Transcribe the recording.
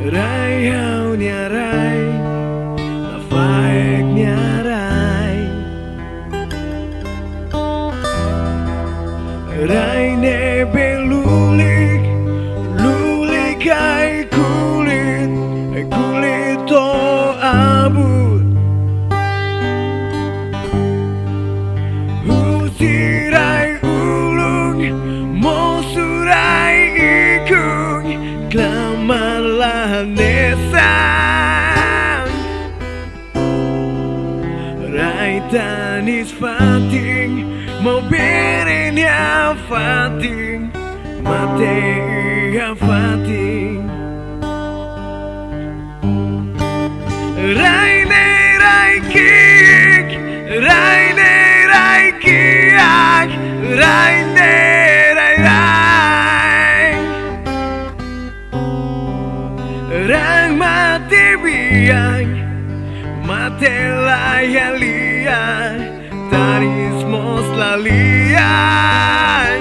Rai haunya rai, lafaeknya rai. Rai nebe lulik, lulik ai kulit to abut. Usirai ulung, mosurai ikung, klamarlah nesan. Rai tanis fating, mau berin ya fating, mate ya fating. Rai ne rai kik, rai ne rai kiak, rai ne rai rai. Rang mati biang, mate layalian, taris mos lalian.